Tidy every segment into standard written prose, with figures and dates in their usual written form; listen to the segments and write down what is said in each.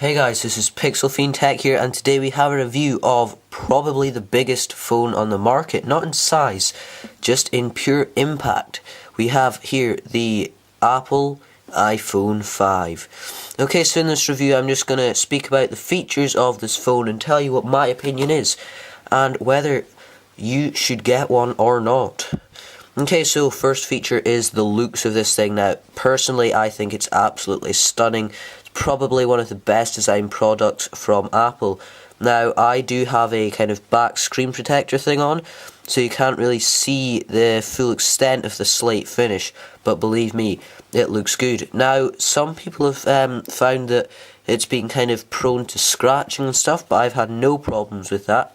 Hey guys, this is Fiend here, and today we have a review of probably the biggest phone on the market, not in size, just in pure impact. We have here the Apple iPhone 5. Okay, so in this review I'm just going to speak about the features of this phone and tell you what my opinion is, and whether you should get one or not. Okay, so first feature is the looks of this thing. Now, personally, I think it's absolutely stunning. It's probably one of the best design products from Apple. Now, I do have a kind of back screen protector thing on, so you can't really see the full extent of the slate finish, but believe me, it looks good. Now, some people have found that it's been kind of prone to scratching and stuff, but I've had no problems with that.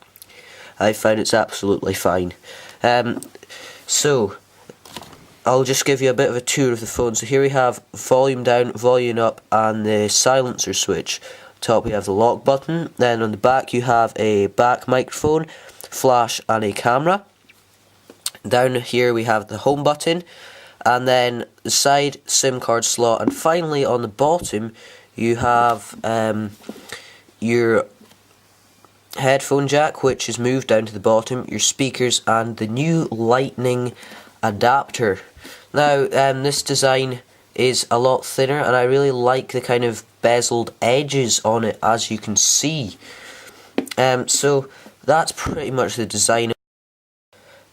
I found it's absolutely fine. So, I'll just give you a bit of a tour of the phone. So here we have volume down, volume up, and the silencer switch. Top we have the lock button. Then on the back you have a back microphone, flash, and a camera. Down here we have the home button, and then the side SIM card slot. And finally on the bottom you have your headphone jack, which is moved down to the bottom, your speakers, and the new lightning adapter. Now, this design is a lot thinner, and I really like the kind of bezeled edges on it, as you can see. So that's pretty much the design.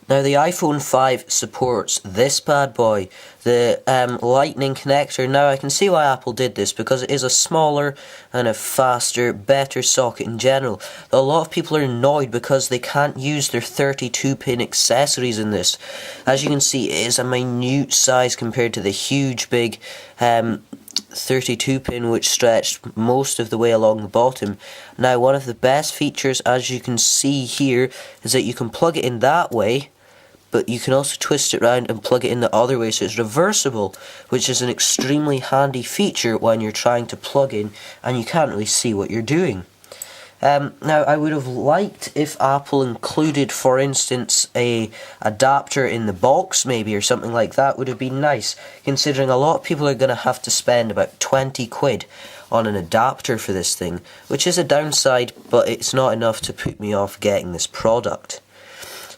Now, the iPhone 5 supports this bad boy, the lightning connector. Now, I can see why Apple did this, because it is a smaller and a faster, better socket in general. Though a lot of people are annoyed because they can't use their 32-pin accessories in this. As you can see, it is a minute size compared to the huge, big 32-pin which stretched most of the way along the bottom. Now, one of the best features, as you can see here, is that you can plug it in that way, but you can also twist it around and plug it in the other way, so it's reversible, which is an extremely handy feature when you're trying to plug in and you can't really see what you're doing. Now, I would have liked if Apple included, for instance, a adapter in the box, maybe, or something like that. Would have been nice, considering a lot of people are going to have to spend about 20 quid on an adapter for this thing, which is a downside, but it's not enough to put me off getting this product.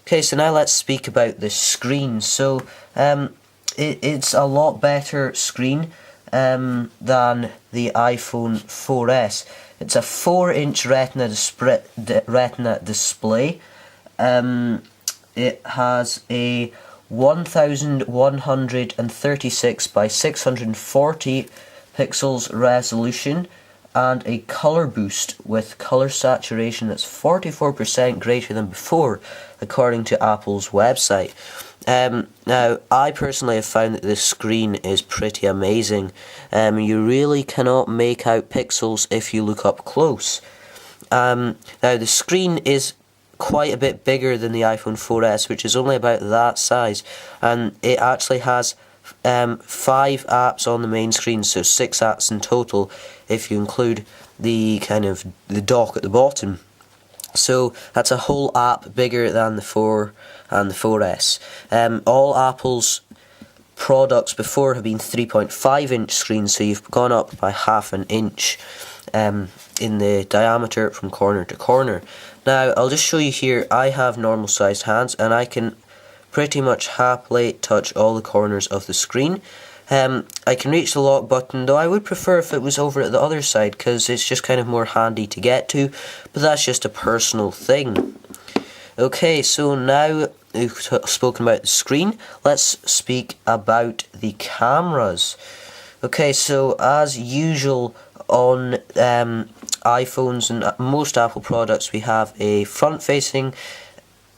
Okay, so now let's speak about the screen. So, it's a lot better screen than the iPhone 4S. It's a 4-inch Retina display. It has a 1136 by 640 pixels resolution, and a color boost with color saturation that's 44% greater than before, according to Apple's website. Now, I personally have found that this screen is pretty amazing. You really cannot make out pixels if you look up close. Now, the screen is quite a bit bigger than the iPhone 4S, which is only about that size, and it actually has 5 apps on the main screen, so 6 apps in total if you include the kind of the dock at the bottom. So that's a whole app bigger than the 4 and the 4S. All Apple's products before have been 3.5-inch screens, so you've gone up by half an inch in the diameter from corner to corner. Now, I'll just show you here. I have normal sized hands, and I can pretty much happily touch all the corners of the screen. I can reach the lock button, though I would prefer if it was over at the other side, because it's just kind of more handy to get to, but that's just a personal thing. Okay, so now we've spoken about the screen, let's speak about the cameras. Okay, so as usual on iPhones and most Apple products, we have a front-facing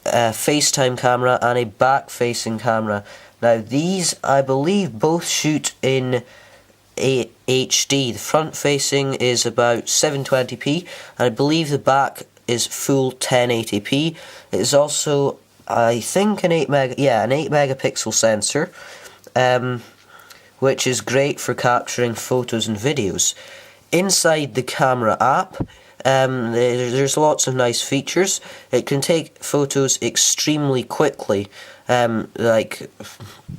FaceTime camera and a back-facing camera. Now, these, I believe, both shoot in HD. The front-facing is about 720p, and I believe the back is full 1080p. It is also, I think, an 8 megapixel sensor, which is great for capturing photos and videos. Inside the camera app, there's lots of nice features. It can take photos extremely quickly, like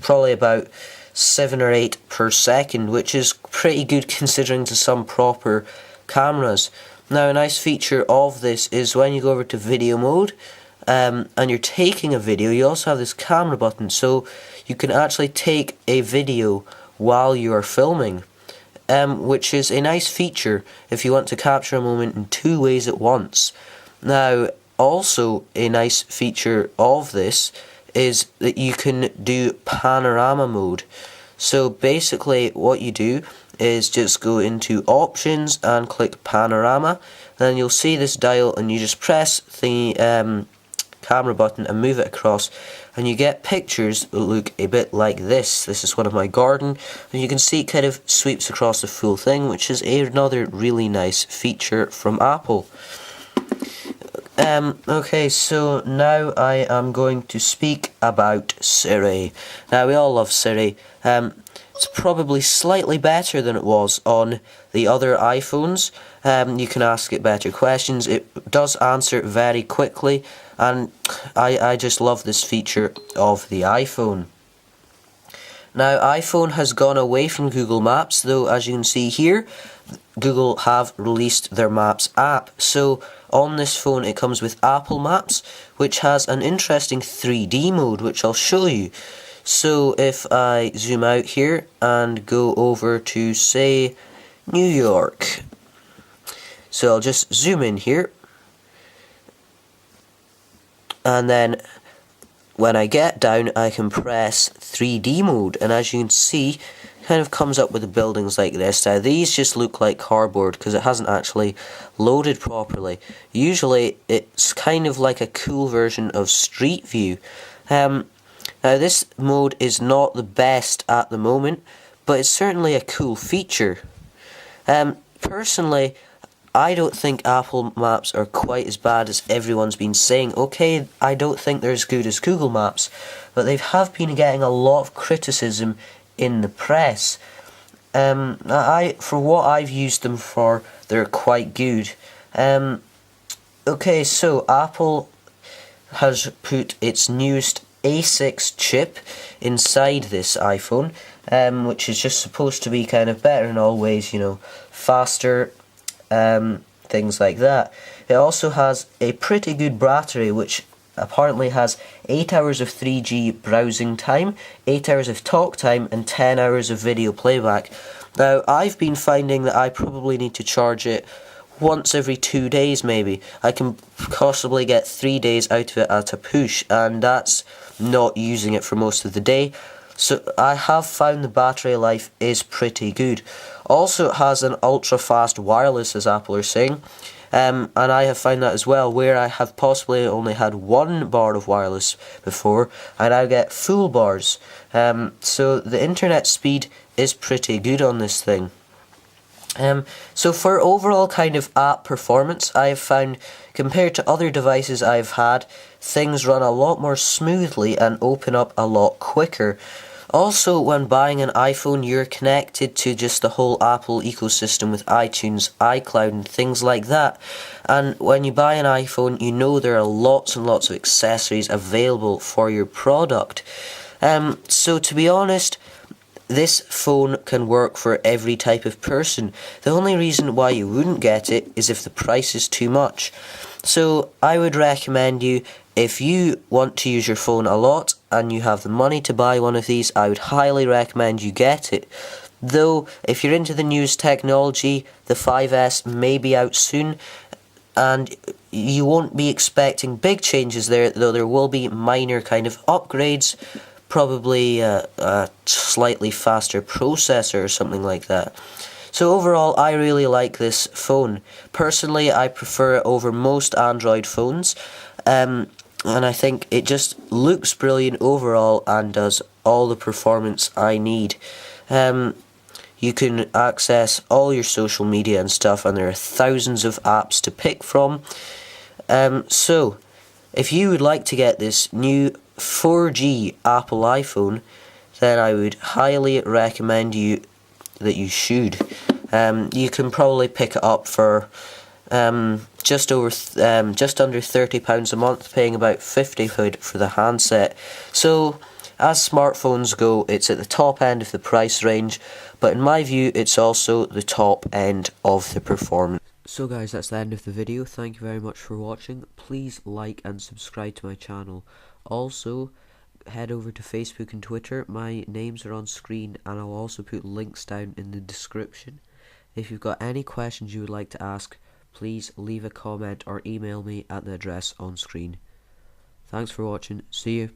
probably about 7 or 8 per second, which is pretty good considering to some proper cameras. Now, a nice feature of this is when you go over to video mode and you're taking a video, you also have this camera button, so you can actually take a video while you are filming, which is a nice feature if you want to capture a moment in two ways at once. Now, also a nice feature of this is that you can do panorama mode. So basically what you do is just go into options and click panorama, then you'll see this dial and you just press the camera button and move it across, and you get pictures that look a bit like this. This is one of my garden, and you can see it kind of sweeps across the full thing, which is another really nice feature from Apple. Okay, so now I am going to speak about Siri. Now, we all love Siri. It's probably slightly better than it was on the other iPhones. You can ask it better questions. It does answer very quickly, and I just love this feature of the iPhone. Now, iPhone has gone away from Google Maps, though as you can see here, Google have released their Maps app. So on this phone it comes with Apple Maps, which has an interesting 3D mode, which I'll show you. So if I zoom out here and go over to, say, New York. So I'll just zoom in here, and then when I get down I can press 3D mode, and as you can see, kind of comes up with the buildings like this. Now these just look like cardboard because it hasn't actually loaded properly. Usually it's kind of like a cool version of Street View. Now this mode is not the best at the moment, but it's certainly a cool feature. Personally, I don't think Apple Maps are quite as bad as everyone's been saying. Okay, I don't think they're as good as Google Maps, but they have been getting a lot of criticism in the press. For what I've used them for, they're quite good. Okay, so Apple has put its newest A6 chip inside this iPhone, which is just supposed to be kind of better in all ways, you know, faster, things like that. It also has a pretty good battery, which apparently has 8 hours of 3G browsing time, 8 hours of talk time, and 10 hours of video playback. Now, I've been finding that I probably need to charge it once every 2 days maybe. I can possibly get 3 days out of it at a push, and that's not using it for most of the day. So I have found the battery life is pretty good. Also, it has an ultra fast wireless, as Apple are saying. And I have found that as well, where I have possibly only had one bar of wireless before, I now get full bars. So the internet speed is pretty good on this thing. So for overall kind of app performance, I have found, compared to other devices I've had, things run a lot more smoothly and open up a lot quicker. Also, when buying an iPhone, you're connected to just the whole Apple ecosystem with iTunes, iCloud, and things like that. And when you buy an iPhone, you know there are lots and lots of accessories available for your product. So to be honest, this phone can work for every type of person. The only reason why you wouldn't get it is if the price is too much. So I would recommend you, if you want to use your phone a lot and you have the money to buy one of these, I would highly recommend you get it. Though, if you're into the newest technology, the 5S may be out soon, and you won't be expecting big changes there, though there will be minor kind of upgrades, probably a slightly faster processor or something like that. So overall, I really like this phone. Personally, I prefer it over most Android phones, and I think it just looks brilliant overall and does all the performance I need. You can access all your social media and stuff, and there are thousands of apps to pick from. So, if you would like to get this new 4G Apple iPhone, then I would highly recommend you that you should. You can probably pick it up for just under £30 a month, paying about £50 for the handset. So, as smartphones go, it's at the top end of the price range, but in my view it's also the top end of the performance. So guys, that's the end of the video. Thank you very much for watching. Please like and subscribe to my channel. Also, head over to Facebook and Twitter. My names are on screen, and I'll also put links down in the description. If you've got any questions you would like to ask, please leave a comment or email me at the address on screen. Thanks for watching. See you.